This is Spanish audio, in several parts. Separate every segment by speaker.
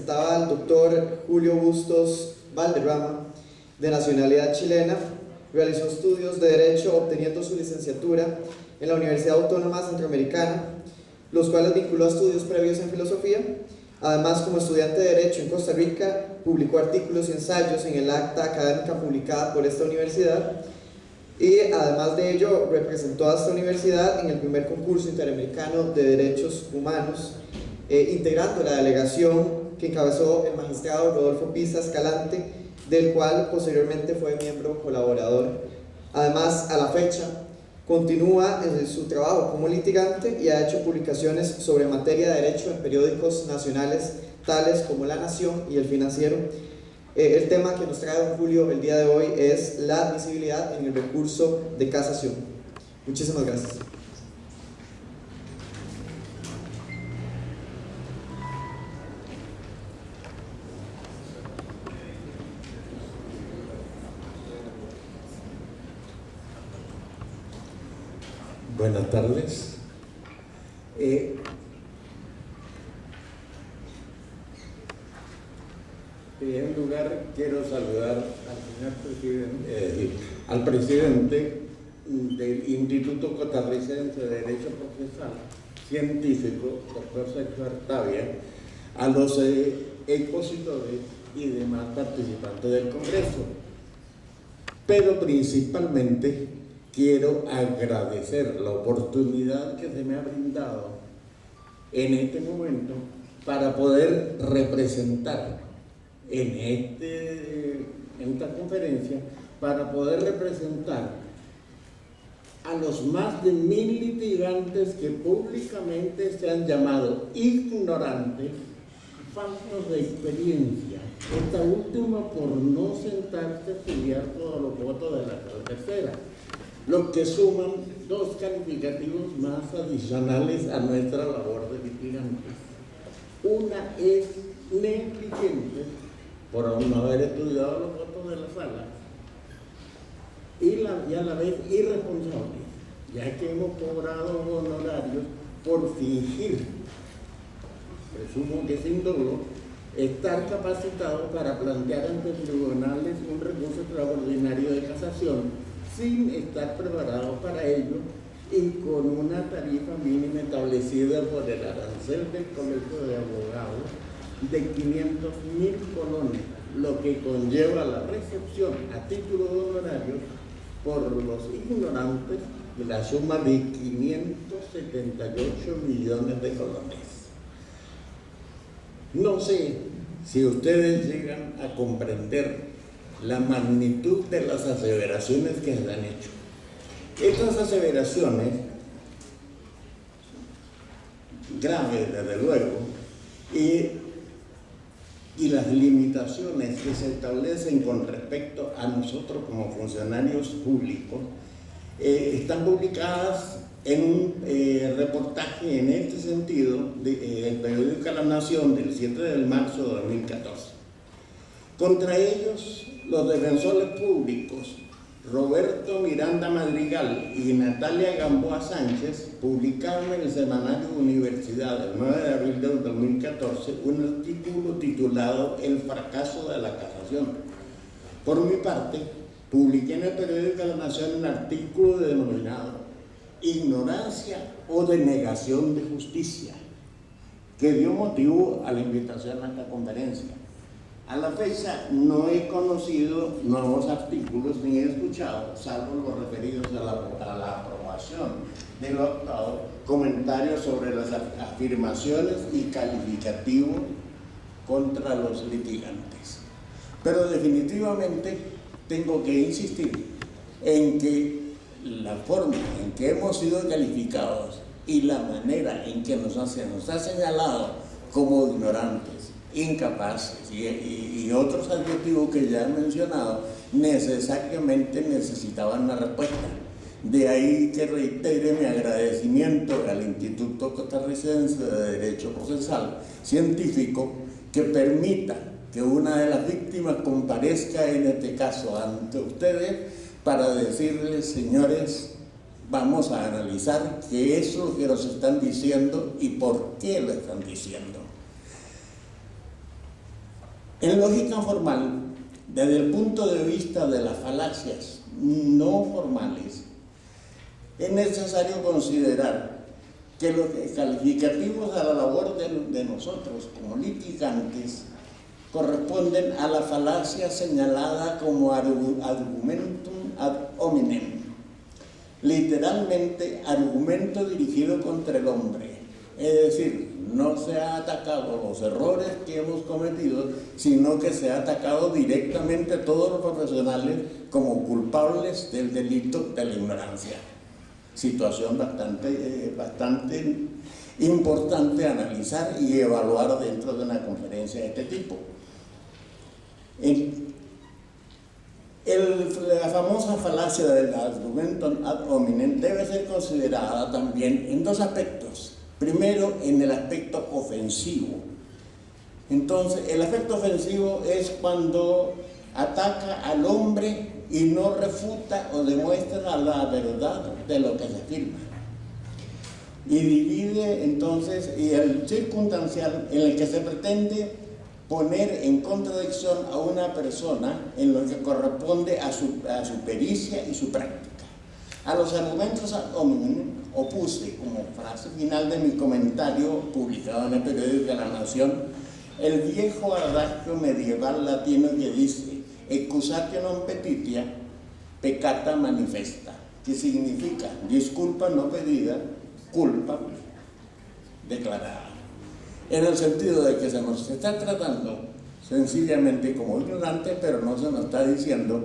Speaker 1: presentaba al doctor Julio Bustos Valderrama, de nacionalidad chilena. Realizó estudios de Derecho obteniendo su licenciatura en la Universidad Autónoma Centroamericana, los cuales vinculó a estudios previos en filosofía. Además, como estudiante de Derecho en Costa Rica, publicó artículos y ensayos en el acta académica publicada por esta universidad, y además de ello representó a esta universidad en el primer concurso interamericano de derechos humanos, integrando la delegación que encabezó el magistrado Rodolfo Pisa Escalante, del cual posteriormente fue miembro colaborador. Además, a la fecha, continúa en su trabajo como litigante y ha hecho publicaciones sobre materia de derecho en periódicos nacionales tales como La Nación y El Financiero. El tema que nos trae don Julio el día de hoy es la admisibilidad en el recurso de casación. Muchísimas gracias.
Speaker 2: Buenas tardes. En primer lugar, quiero saludar al presidente del Instituto Costarricense de Derecho Procesal Científico, doctor Sergio Artavia, a los expositores y demás participantes del Congreso. Pero principalmente quiero agradecer la oportunidad que se me ha brindado en este momento para poder representar en esta conferencia, para poder representar a los más de 1000 litigantes que públicamente se han llamado ignorantes, faltos de experiencia, esta última por no sentarse a estudiar todos los votos de la tercera, lo que suman 2 calificativos más adicionales a nuestra labor de litigantes. Una es negligente por no haber estudiado los votos de la sala y a la vez irresponsable, ya que hemos cobrado honorarios por fingir, presumo que sin dolo, estar capacitados para plantear ante tribunales un recurso extraordinario de casación sin estar preparados para ello y con una tarifa mínima establecida por el arancel del Colegio de Abogados de 500.000 colones, lo que conlleva la recepción a título de honorarios por los ignorantes de la suma de 578 millones de colones. No sé si ustedes llegan a comprender la magnitud de las aseveraciones que se han hecho. Estas aseveraciones, graves desde luego, y las limitaciones que se establecen con respecto a nosotros como funcionarios públicos, están publicadas en un reportaje en este sentido del periódico La Nación del 7 de marzo de 2014. Contra ellos, los defensores públicos Roberto Miranda Madrigal y Natalia Gamboa Sánchez publicaron en el semanario Universidad el 9 de abril del 2014 un artículo titulado El fracaso de la casación. Por mi parte, publiqué en el periódico La Nación un artículo denominado Ignorancia o denegación de justicia, que dio motivo a la invitación a esta conferencia. A la fecha no he conocido nuevos artículos ni he escuchado, salvo los referidos a la aprobación del octavo, comentarios sobre las afirmaciones y calificativos contra los litigantes. Pero definitivamente tengo que insistir en que la forma en que hemos sido calificados y la manera en que nos ha señalado como ignorantes, incapaces y otros adjetivos que ya he mencionado, necesariamente necesitaban una respuesta. De ahí que reitere mi agradecimiento al Instituto Costarricense de Derecho Procesal Científico, que permita que una de las víctimas comparezca en este caso ante ustedes para decirles: señores, vamos a analizar qué es lo que nos están diciendo y por qué lo están diciendo. En lógica formal, desde el punto de vista de las falacias no formales, es necesario considerar que los calificativos a la labor de nosotros como litigantes corresponden a la falacia señalada como argumentum ad hominem, literalmente argumento dirigido contra el hombre. Es decir, no se ha atacado los errores que hemos cometido, sino que se ha atacado directamente a todos los profesionales como culpables del delito de la ignorancia. Situación bastante importante a analizar y evaluar dentro de una conferencia de este tipo. La famosa falacia del argumentum ad hominem debe ser considerada también en dos aspectos. Primero, en el aspecto ofensivo. Entonces, el aspecto ofensivo es cuando ataca al hombre y no refuta o demuestra la verdad de lo que se afirma. Y divide entonces, y el circunstancial en el que se pretende poner en contradicción a una persona en lo que corresponde a su pericia y su práctica. A los argumentos ad hominem opuse, como frase final de mi comentario publicado en el periódico de La Nación, el viejo adagio medieval latino que dice excusatio non petitia, peccata manifesta, que significa disculpa no pedida, culpa declarada. En el sentido de que se nos está tratando sencillamente como ignorantes, pero no se nos está diciendo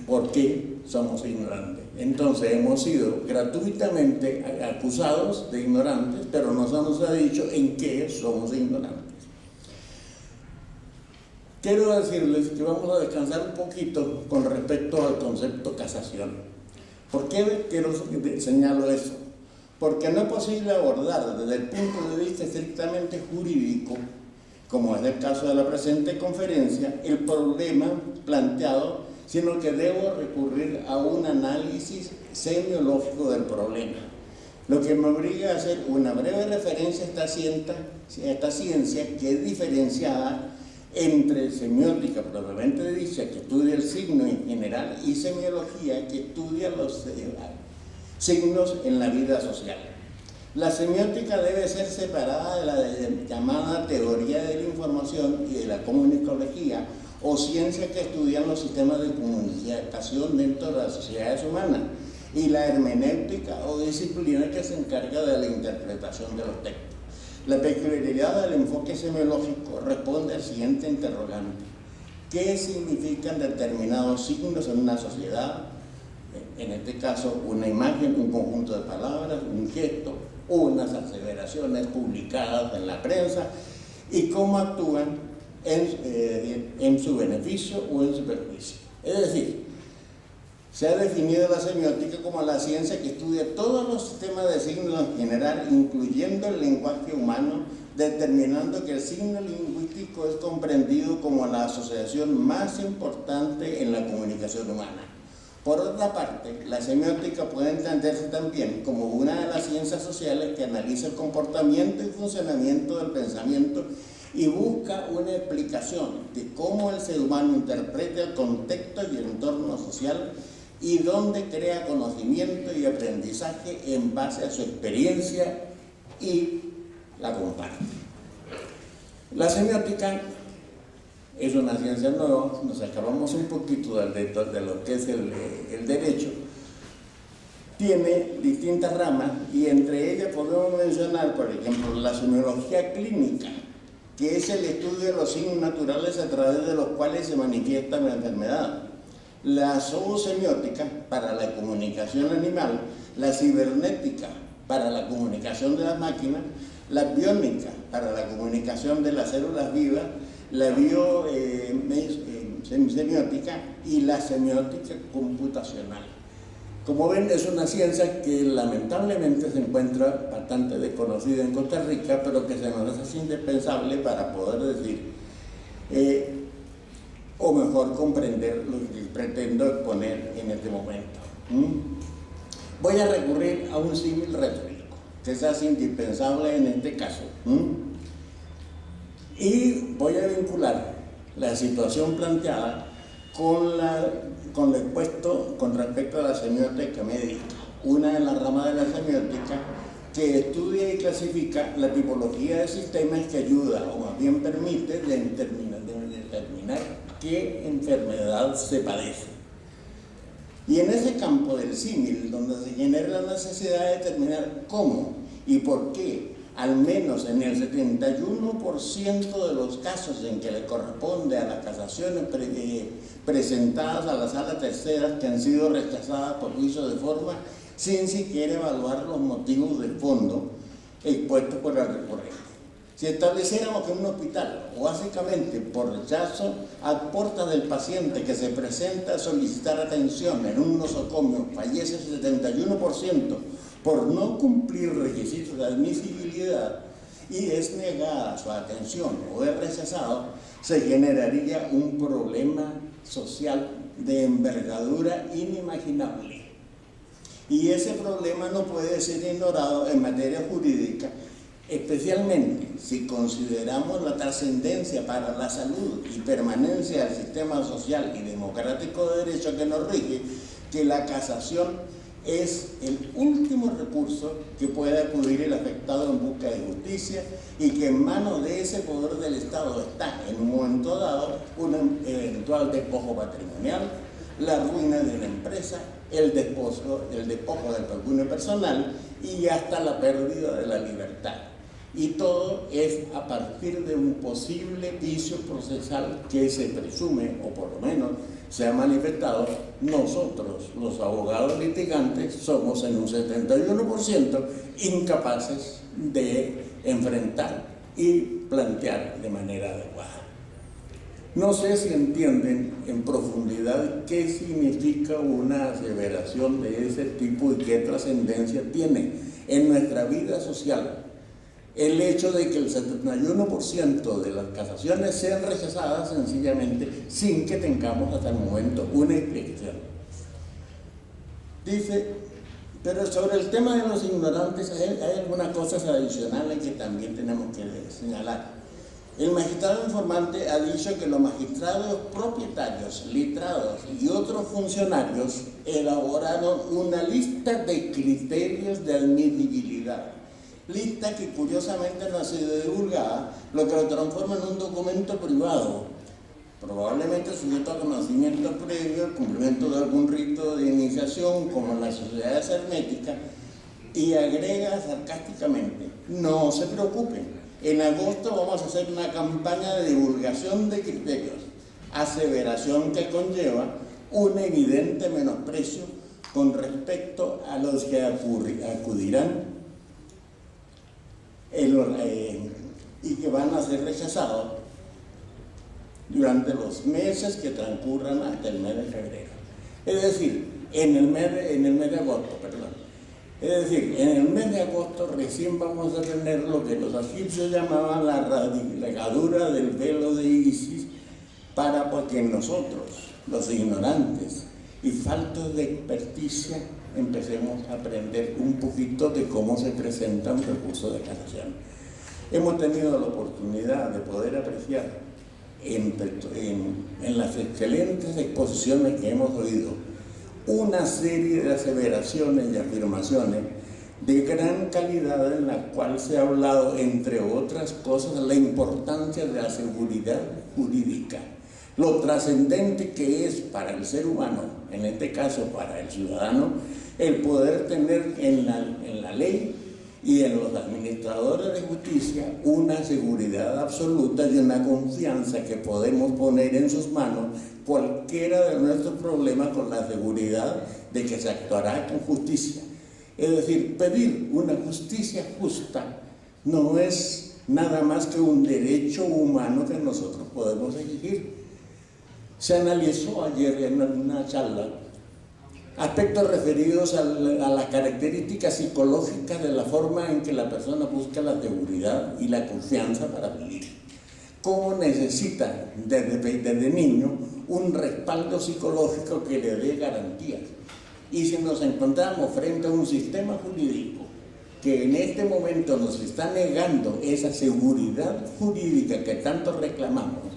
Speaker 2: por qué somos ignorantes. Entonces hemos sido gratuitamente acusados de ignorantes, pero no se nos ha dicho en qué somos ignorantes. Quiero decirles que vamos a descansar un poquito con respecto al concepto casación. ¿Por qué señalo eso? Porque no es posible abordar desde el punto de vista estrictamente jurídico, como es el caso de la presente conferencia, el problema planteado, sino que debo recurrir a un análisis semiológico del problema, lo que me obliga a hacer una breve referencia a esta ciencia que es diferenciada entre semiótica propiamente dicha, que estudia el signo en general, y semiología, que estudia los signos en la vida social. La semiótica debe ser separada de la llamada teoría de la información y de la comunicología, o ciencia que estudian los sistemas de comunicación dentro de las sociedades humanas, y la hermenéutica o disciplina que se encarga de la interpretación de los textos. La peculiaridad del enfoque semiológico responde al siguiente interrogante: ¿qué significan determinados signos en una sociedad? En este caso, una imagen, un conjunto de palabras, un gesto, unas aseveraciones publicadas en la prensa, y cómo actúan en su beneficio o en su perjuicio. Es decir, se ha definido la semiótica como la ciencia que estudia todos los sistemas de signos en general, incluyendo el lenguaje humano, determinando que el signo lingüístico es comprendido como la asociación más importante en la comunicación humana. Por otra parte, la semiótica puede entenderse también como una de las ciencias sociales que analiza el comportamiento y funcionamiento del pensamiento y busca una explicación de cómo el ser humano interpreta el contexto y el entorno social, y donde crea conocimiento y aprendizaje en base a su experiencia y la comparte. La semiótica es una ciencia nueva, nos acabamos un poquito de lo que es el derecho. Tiene distintas ramas y entre ellas podemos mencionar, por ejemplo, la semiología clínica, que es el estudio de los signos naturales a través de los cuales se manifiesta la enfermedad. La zoosemiótica para la comunicación animal, la cibernética para la comunicación de las máquinas, la biónica para la comunicación de las células vivas, la biosemiótica y la semiótica computacional. Como ven, es una ciencia que lamentablemente se encuentra bastante desconocida en Costa Rica, pero que se nos hace indispensable para poder decir o mejor comprender lo que pretendo exponer en este momento. Voy a recurrir a un símil retórico, que se hace indispensable en este caso. Y voy a vincular la situación planteada con lo expuesto con respecto a la semiótica médica, una de las ramas de la semiótica que estudia y clasifica la tipología de sistemas que ayuda o más bien permite determinar qué enfermedad se padece. Y en ese campo del símil, donde se genera la necesidad de determinar cómo y por qué, al menos en el 71% de los casos en que le corresponde a las casaciones presentadas a la sala tercera que han sido rechazadas por juicio de forma, sin siquiera evaluar los motivos de fondo expuestos por el recurrente. Si estableciéramos que en un hospital, o básicamente por rechazo a puertas del paciente que se presenta a solicitar atención en un nosocomio, fallece el 71% por no cumplir requisitos de admisibilidad y es negada su atención o es rechazado, se generaría un problema social de envergadura inimaginable. Y ese problema no puede ser ignorado en materia jurídica, especialmente si consideramos la trascendencia para la salud y permanencia del sistema social y democrático de derecho que nos rige, que la casación es el último recurso que puede acudir el afectado en busca de justicia y que en manos de ese poder del Estado está, en un momento dado, un eventual despojo patrimonial, la ruina de una empresa, el despojo del patrimonio personal y hasta la pérdida de la libertad. Y todo es a partir de un posible vicio procesal que se presume, o por lo menos se ha manifestado. Nosotros, los abogados litigantes, somos en un 71% incapaces de enfrentar y plantear de manera adecuada. No sé si entienden en profundidad qué significa una aseveración de ese tipo y qué trascendencia tiene en nuestra vida social el hecho de que el 71% de las casaciones sean rechazadas sencillamente sin que tengamos hasta el momento una explicación. Dice, pero sobre el tema de los ignorantes hay algunas cosas adicionales que también tenemos que señalar. El magistrado informante ha dicho que los magistrados propietarios, letrados y otros funcionarios elaboraron una lista de criterios de admisibilidad. Lista que curiosamente no ha sido divulgada, lo que lo transforma en un documento privado, probablemente sujeto a conocimiento previo, al cumplimiento de algún rito de iniciación, como en las sociedades herméticas, y agrega sarcásticamente: no se preocupen, en agosto vamos a hacer una campaña de divulgación de criterios, aseveración que conlleva un evidente menosprecio con respecto a los que acudirán y que van a ser rechazados durante los meses que transcurran hasta el mes de febrero. Es decir, en el mes de agosto, perdón. Es decir, en el mes de agosto recién vamos a tener lo que los egipcios llamaban la rasgadura del velo de Isis, para que nosotros, los ignorantes y faltos de experticia, empecemos a aprender un poquito de cómo se presenta un recurso de casación. Hemos tenido la oportunidad de poder apreciar en las excelentes exposiciones que hemos oído una serie de aseveraciones y afirmaciones de gran calidad, en la cual se ha hablado, entre otras cosas, la importancia de la seguridad jurídica, lo trascendente que es para el ser humano, en este caso para el ciudadano, el poder tener en la ley y en los administradores de justicia una seguridad absoluta y una confianza que podemos poner en sus manos cualquiera de nuestros problemas, con la seguridad de que se actuará con justicia. Es decir, pedir una justicia justa no es nada más que un derecho humano que nosotros podemos exigir. Se analizó ayer en una charla aspectos referidos a las características psicológicas de la forma en que la persona busca la seguridad y la confianza para vivir. Cómo necesita desde niño un respaldo psicológico que le dé garantías. Y si nos encontramos frente a un sistema jurídico que en este momento nos está negando esa seguridad jurídica que tanto reclamamos,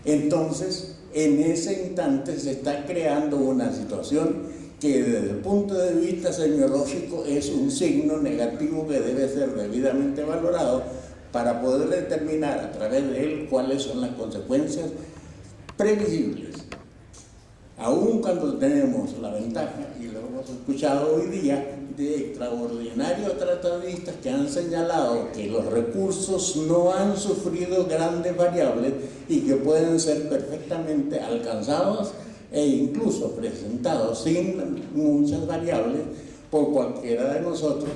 Speaker 2: Entonces, en ese instante se está creando una situación que desde el punto de vista semiológico es un signo negativo que debe ser debidamente valorado para poder determinar a través de él cuáles son las consecuencias previsibles. Aun cuando tenemos la ventaja, y lo hemos escuchado hoy día, de extraordinarios tratadistas que han señalado que los recursos no han sufrido grandes variables y que pueden ser perfectamente alcanzados e incluso presentados sin muchas variables por cualquiera de nosotros,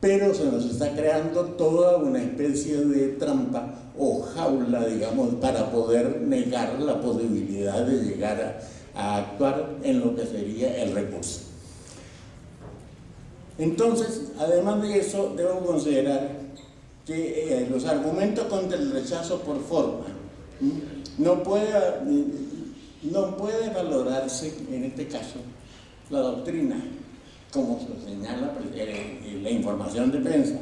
Speaker 2: pero se nos está creando toda una especie de trampa o jaula, digamos, para poder negar la posibilidad de llegar a actuar en lo que sería el recurso. Entonces, además de eso, debo considerar que los argumentos contra el rechazo por forma no puede valorarse, en este caso, la doctrina, como se señala la información de prensa,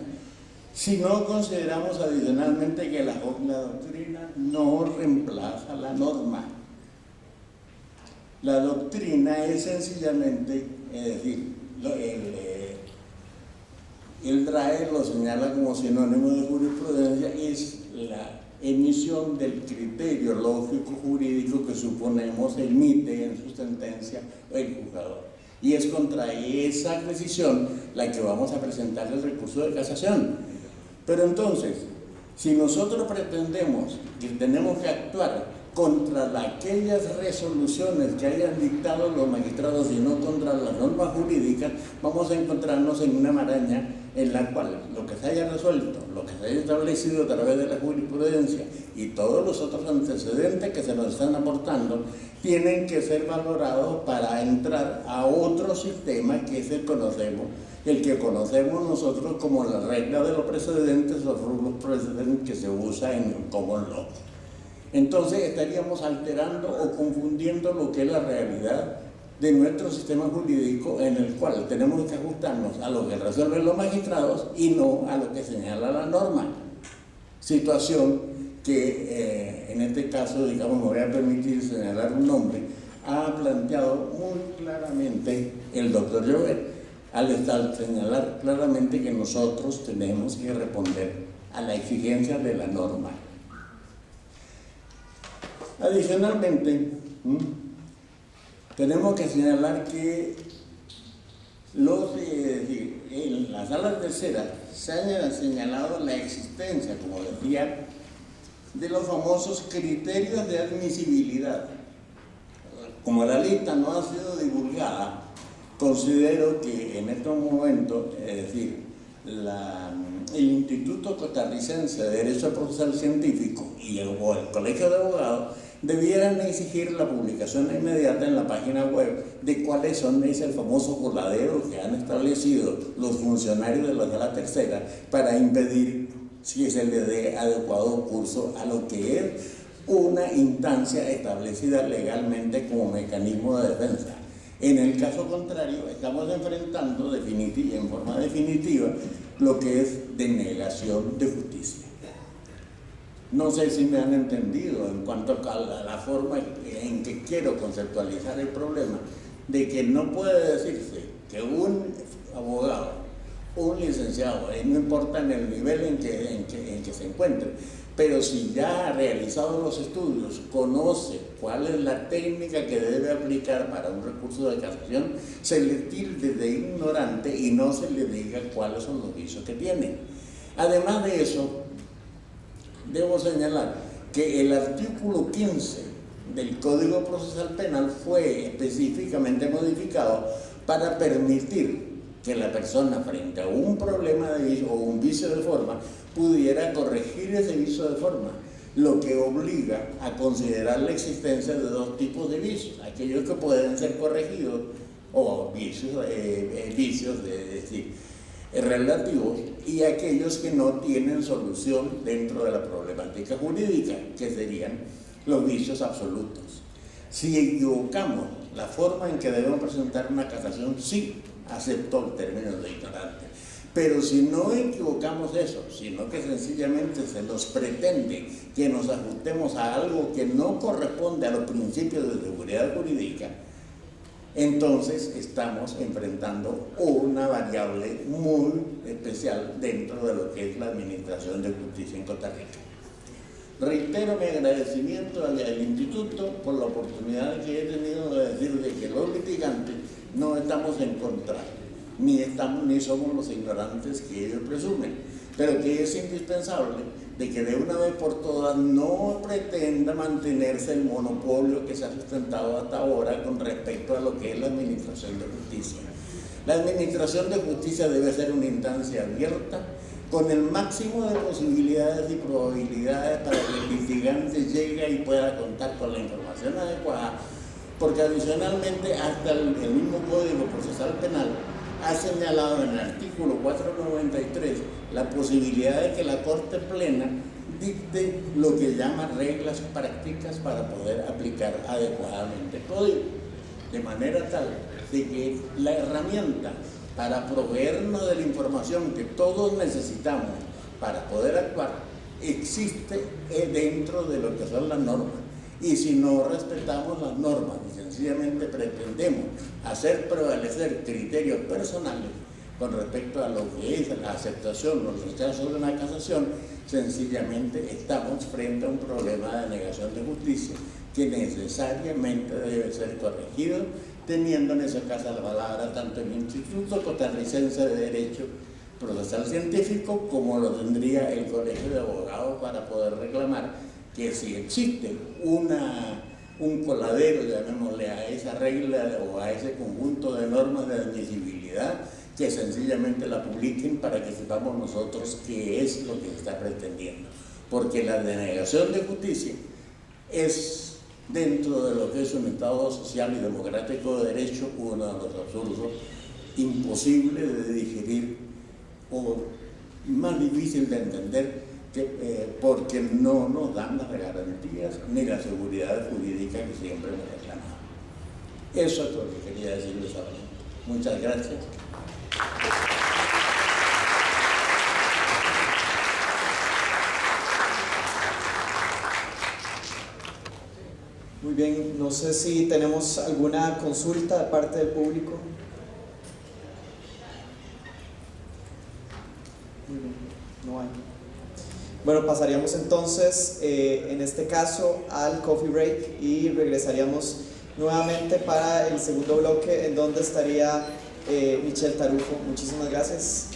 Speaker 2: si no consideramos adicionalmente que la doctrina no reemplaza la norma. La doctrina es sencillamente, es decir, el DRAE lo señala como sinónimo de jurisprudencia, es la emisión del criterio lógico jurídico que suponemos emite en su sentencia el juzgador. Y es contra esa decisión la que vamos a presentar el recurso de casación. Pero entonces, si nosotros pretendemos que tenemos que actuar contra aquellas resoluciones que hayan dictado los magistrados y no contra las normas jurídicas, vamos a encontrarnos en una maraña en la cual lo que se haya resuelto, lo que se haya establecido a través de la jurisprudencia y todos los otros antecedentes que se nos están aportando tienen que ser valorados para entrar a otro sistema que es el que conocemos nosotros como la regla de los precedentes o rules precedentes que se usa en common law. Entonces estaríamos alterando o confundiendo lo que es la realidad de nuestro sistema jurídico, en el cual tenemos que ajustarnos a lo que resuelven los magistrados y no a lo que señala la norma. Situación que en este caso, digamos, me voy a permitir señalar un nombre, ha planteado muy claramente el doctor Llobet, al señalar claramente que nosotros tenemos que responder a la exigencia de la norma. Adicionalmente, tenemos que señalar que en la sala tercera se ha señalado la existencia, como decía, de los famosos criterios de admisibilidad. Como la lista no ha sido divulgada, considero que en estos momentos, es decir, el Instituto Costarricense de Derecho Procesal Científico y el Colegio de Abogados debieran exigir la publicación inmediata en la página web de cuáles son ese famoso coladero que han establecido los funcionarios de la sala tercera para impedir si se le dé adecuado curso a lo que es una instancia establecida legalmente como mecanismo de defensa. En el caso contrario, estamos enfrentando en forma definitiva lo que es denegación de justicia. No sé si me han entendido en cuanto a la forma en que quiero conceptualizar el problema, de que no puede decirse que un abogado, un licenciado, no importa en el nivel en que se encuentre, pero si ya ha realizado los estudios, conoce cuál es la técnica que debe aplicar para un recurso de casación, se le tilde de ignorante y no se le diga cuáles son los vicios que tiene. Además de eso, debo señalar que el artículo 15 del Código Procesal Penal fue específicamente modificado para permitir que la persona, frente a un problema de vicio o un vicio de forma, pudiera corregir ese vicio de forma, lo que obliga a considerar la existencia de dos tipos de vicios: aquellos que pueden ser corregidos o vicios relativos, y aquellos que no tienen solución dentro de la problemática jurídica, que serían los vicios absolutos. Si equivocamos la forma en que debemos presentar una casación, sí acepto el término de ignorante, Pero si no equivocamos eso, sino que sencillamente se nos pretende que nos ajustemos a algo que no corresponde a los principios de seguridad jurídica, entonces estamos enfrentando una variable muy especial dentro de lo que es la administración de justicia en Costa Rica. Reitero mi agradecimiento al instituto por la oportunidad que he tenido de decir de que los litigantes no estamos en contra, ni somos los ignorantes que ellos presumen, pero que es indispensable de que de una vez por todas no pretenda mantenerse el monopolio que se ha sustentado hasta ahora con respecto a lo que es la administración de justicia. La administración de justicia debe ser una instancia abierta, con el máximo de posibilidades y probabilidades para que el litigante llegue y pueda contar con la información adecuada, porque adicionalmente hasta el mismo Código Procesal Penal ha señalado en el artículo 493 la posibilidad de que la Corte Plena dicte lo que llama reglas prácticas para poder aplicar adecuadamente el código, de manera tal de que la herramienta para proveernos de la información que todos necesitamos para poder actuar existe dentro de lo que son las normas. Y si no respetamos las normas y sencillamente pretendemos hacer prevalecer criterios personales con respecto a lo que es la aceptación o el rechazo de una casación, sencillamente estamos frente a un problema de negación de justicia que necesariamente debe ser corregido, teniendo en esa casa la palabra tanto el Instituto Costarricense de Derecho Procesal Científico como lo tendría el Colegio de Abogados para poder reclamar que si existe un coladero, llamémosle a esa regla o a ese conjunto de normas de admisibilidad, que sencillamente la publiquen para que sepamos nosotros qué es lo que se está pretendiendo. Porque la denegación de justicia es, dentro de lo que es un Estado social y democrático de derecho, uno de los absurdos imposibles de digerir o más difícil de entender, porque no nos dan las garantías ni la seguridad jurídica que siempre nos reclamamos. Eso es lo que quería decirles ahora. Muchas gracias.
Speaker 1: Muy bien, no sé si tenemos alguna consulta de parte del público. Muy bien, no hay. Bueno, pasaríamos entonces, en este caso, al coffee break y regresaríamos nuevamente para el segundo bloque en donde estaría Michelle Tarufo. Muchísimas gracias.